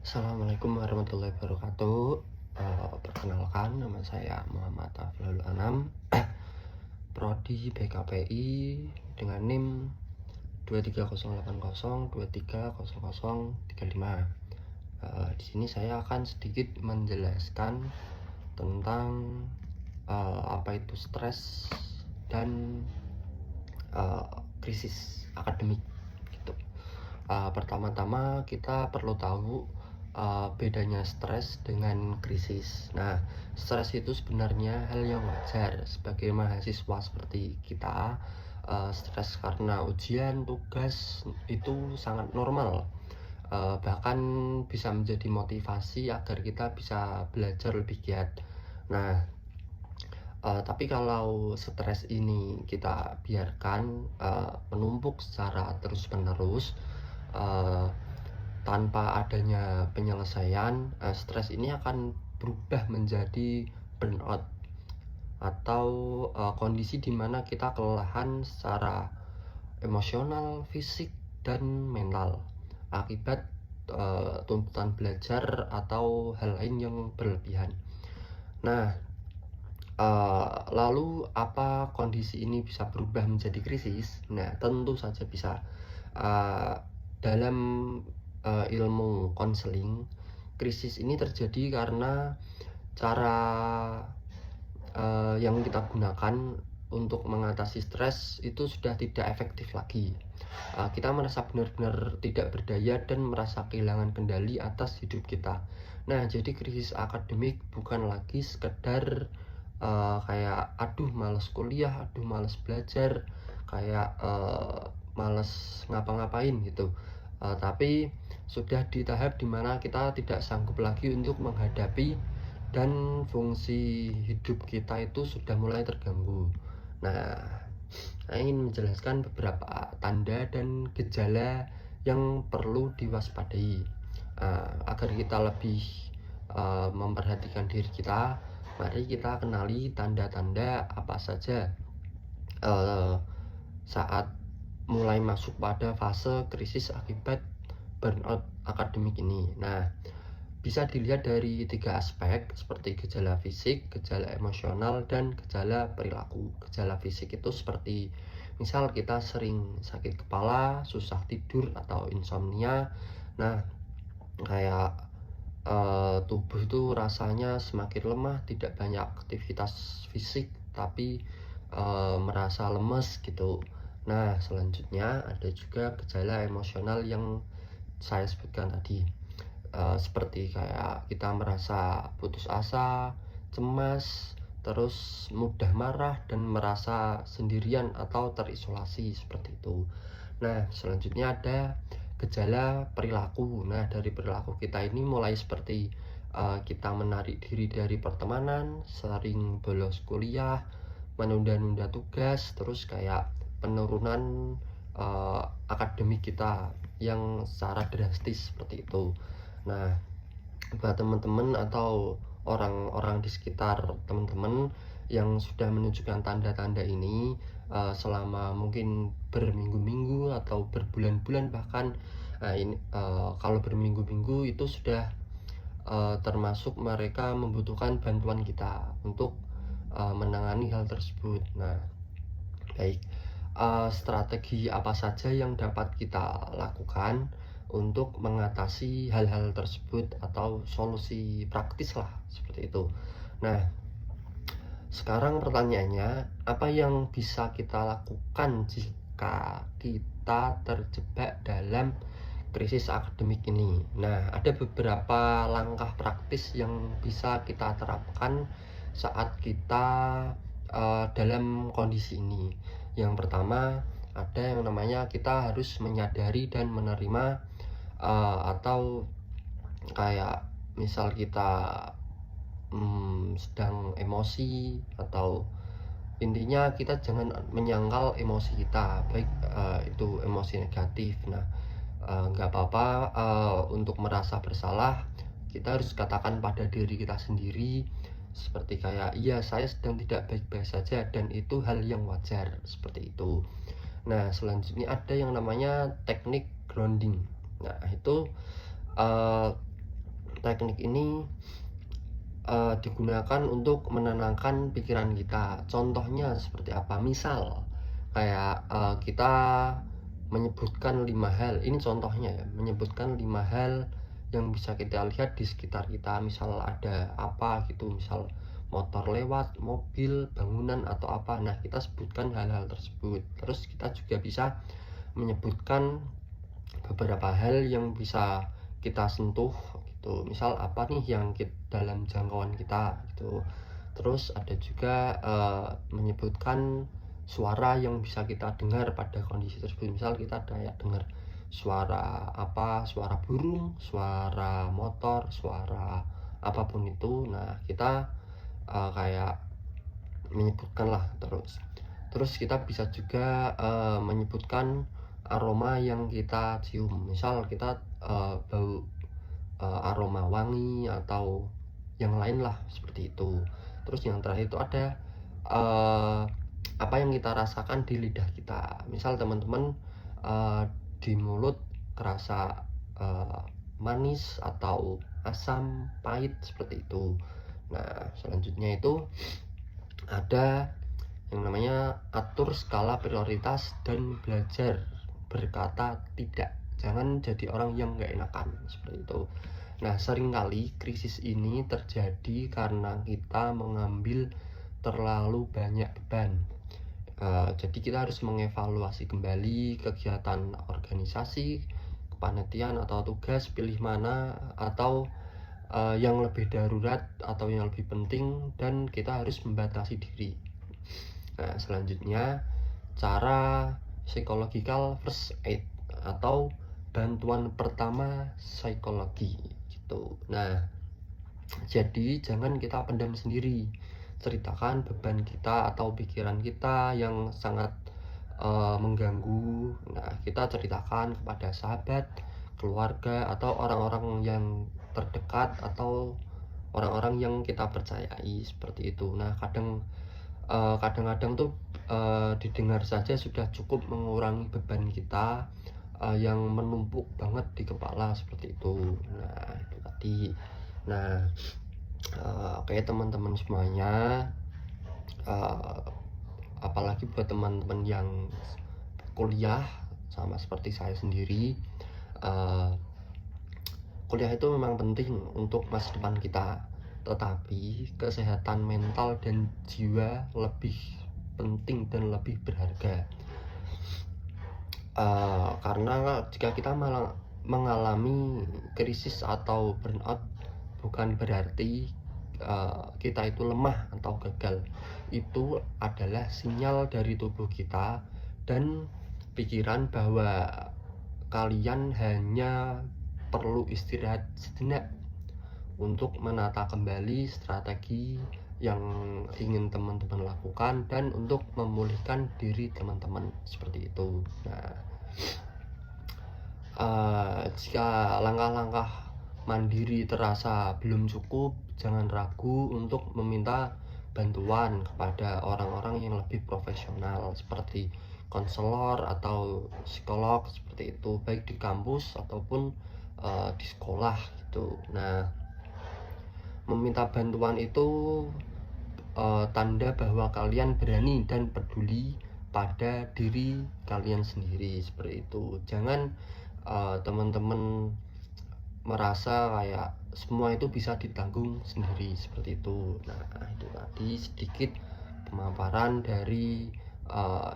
Assalamualaikum warahmatullahi wabarakatuh. Perkenalkan, nama saya Muhammad Aflul Anam, Prodi BKPI dengan NIM 23080230035. Di sini saya akan sedikit menjelaskan tentang apa itu stres dan krisis akademik gitu. Pertama-tama kita perlu tahu bedanya stres dengan krisis. Nah, stres itu sebenarnya hal yang wajar sebagai mahasiswa seperti kita. Stres karena ujian, tugas itu sangat normal. Bahkan bisa menjadi motivasi agar kita bisa belajar lebih giat. Nah, tapi kalau stres ini kita biarkan menumpuk secara terus-menerus tanpa adanya penyelesaian, stres ini akan berubah menjadi burnout atau kondisi di mana kita kelelahan secara emosional, fisik, dan mental akibat tuntutan belajar atau hal lain yang berlebihan. Nah, lalu apa kondisi ini bisa berubah menjadi krisis? Nah, tentu saja bisa. Dalam ilmu konseling, krisis ini terjadi karena cara yang kita gunakan untuk mengatasi stres itu sudah tidak efektif lagi. Kita merasa benar-benar tidak berdaya dan merasa kehilangan kendali atas hidup kita. Nah, jadi krisis akademik bukan lagi sekedar kayak aduh males kuliah, aduh males belajar, kayak males ngapa-ngapain gitu. Tapi sudah di tahap dimana kita tidak sanggup lagi untuk menghadapi dan fungsi hidup kita itu sudah mulai terganggu. Nah, saya ingin menjelaskan beberapa tanda dan gejala yang perlu diwaspadai agar kita lebih memperhatikan diri kita. Mari kita kenali tanda-tanda apa saja saat mulai masuk pada fase krisis akibat burnout akademik ini. Nah, bisa dilihat dari 3 aspek seperti gejala fisik, gejala emosional, dan gejala perilaku. Gejala fisik itu seperti misal kita sering sakit kepala, susah tidur, atau insomnia. Nah, kayak tubuh itu rasanya semakin lemah, tidak banyak aktivitas fisik, tapi merasa lemes gitu. Nah, selanjutnya ada juga gejala emosional yang saya sebutkan tadi. Seperti kayak kita merasa putus asa, cemas, terus mudah marah dan merasa sendirian atau terisolasi seperti itu. Nah, selanjutnya ada gejala perilaku. Nah, dari perilaku kita ini mulai seperti kita menarik diri dari pertemanan, sering bolos kuliah, menunda-nunda tugas, terus kayak penurunan akademik kita yang secara drastis seperti itu. Nah, buat teman-teman atau orang-orang di sekitar teman-teman yang sudah menunjukkan tanda-tanda ini selama mungkin berminggu-minggu atau berbulan-bulan bahkan, kalau berminggu-minggu itu sudah termasuk mereka membutuhkan bantuan kita untuk menangani hal tersebut. Nah, baik, strategi apa saja yang dapat kita lakukan untuk mengatasi hal-hal tersebut atau solusi praktis lah seperti itu. Nah, sekarang pertanyaannya, apa yang bisa kita lakukan jika kita terjebak dalam krisis akademik ini? Nah, ada beberapa langkah praktis yang bisa kita terapkan saat kita dalam kondisi ini. Yang pertama, ada yang namanya kita harus menyadari dan menerima atau kayak misal kita sedang emosi, atau intinya kita jangan menyangkal emosi kita, baik itu emosi negatif. Nah, nggak apa-apa untuk merasa bersalah. Kita harus katakan pada diri kita sendiri seperti kayak, iya saya sedang tidak baik-baik saja dan itu hal yang wajar seperti itu. Nah, selanjutnya ada yang namanya teknik grounding. Nah, itu teknik ini digunakan untuk menenangkan pikiran kita. Contohnya seperti apa? Misal kayak kita menyebutkan 5 hal, ini contohnya ya, menyebutkan 5 hal yang bisa kita lihat di sekitar kita. Misal ada apa gitu, misal motor lewat, mobil, bangunan atau apa. Nah, kita sebutkan hal-hal tersebut. Terus kita juga bisa menyebutkan beberapa hal yang bisa kita sentuh gitu, misal apa nih yang dalam jangkauan kita gitu. Terus ada juga menyebutkan suara yang bisa kita dengar pada kondisi tersebut. Misal kita kayak dengar suara apa, suara burung, suara motor, suara apapun itu. Nah, kita kayak menyebutkan lah. Terus kita bisa juga menyebutkan aroma yang kita cium. Misal kita bau aroma wangi atau yang lain lah seperti itu. Terus yang terakhir itu ada apa yang kita rasakan di lidah kita. Misal teman-teman di mulut kerasa manis atau asam, pahit seperti itu. Nah, selanjutnya itu ada yang namanya atur skala prioritas dan belajar berkata tidak. Jangan jadi orang yang nggak enakan seperti itu. Nah, seringkali krisis ini terjadi karena kita mengambil terlalu banyak beban. Jadi kita harus mengevaluasi kembali kegiatan organisasi, kepanitiaan atau tugas, pilih mana atau yang lebih darurat atau yang lebih penting, dan kita harus membatasi diri. Nah, selanjutnya cara psychological first aid atau bantuan pertama psikologi gitu. Nah, jadi jangan kita pendam sendiri, ceritakan beban kita atau pikiran kita yang sangat mengganggu. Nah, kita ceritakan kepada sahabat, keluarga, atau orang-orang yang terdekat atau orang-orang yang kita percayai seperti itu. Nah, kadang-kadang tuh didengar saja sudah cukup mengurangi beban kita yang menumpuk banget di kepala seperti itu. Nah, itu tadi. Nah, oke teman-teman semuanya, apalagi buat teman-teman yang kuliah sama seperti saya sendiri, kuliah itu memang penting untuk masa depan kita, tetapi kesehatan mental dan jiwa lebih penting dan lebih berharga. Karena jika kita malah mengalami krisis atau burnout, bukan berarti kita itu lemah atau gagal. Itu adalah sinyal dari tubuh kita dan pikiran bahwa kalian hanya perlu istirahat sejenak untuk menata kembali strategi yang ingin teman-teman lakukan dan untuk memulihkan diri teman-teman seperti itu. Nah, jika langkah-langkah mandiri terasa belum cukup, jangan ragu untuk meminta bantuan kepada orang-orang yang lebih profesional seperti konselor atau psikolog seperti itu, baik di kampus ataupun di sekolah gitu. Nah, meminta bantuan itu tanda bahwa kalian berani dan peduli pada diri kalian sendiri seperti itu. Jangan teman-teman merasa kayak semua itu bisa ditanggung sendiri seperti itu. Nah, itu tadi sedikit pemaparan dari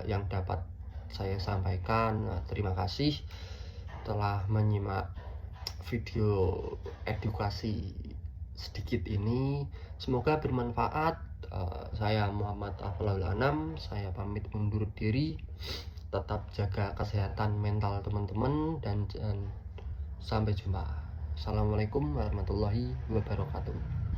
yang dapat saya sampaikan. Nah, terima kasih telah menyimak video edukasi sedikit ini. Semoga bermanfaat. Saya Muhammad Aflaul Anam, saya pamit undur diri. Tetap jaga kesehatan mental teman-teman dan sampai jumpa. Assalamualaikum warahmatullahi wabarakatuh.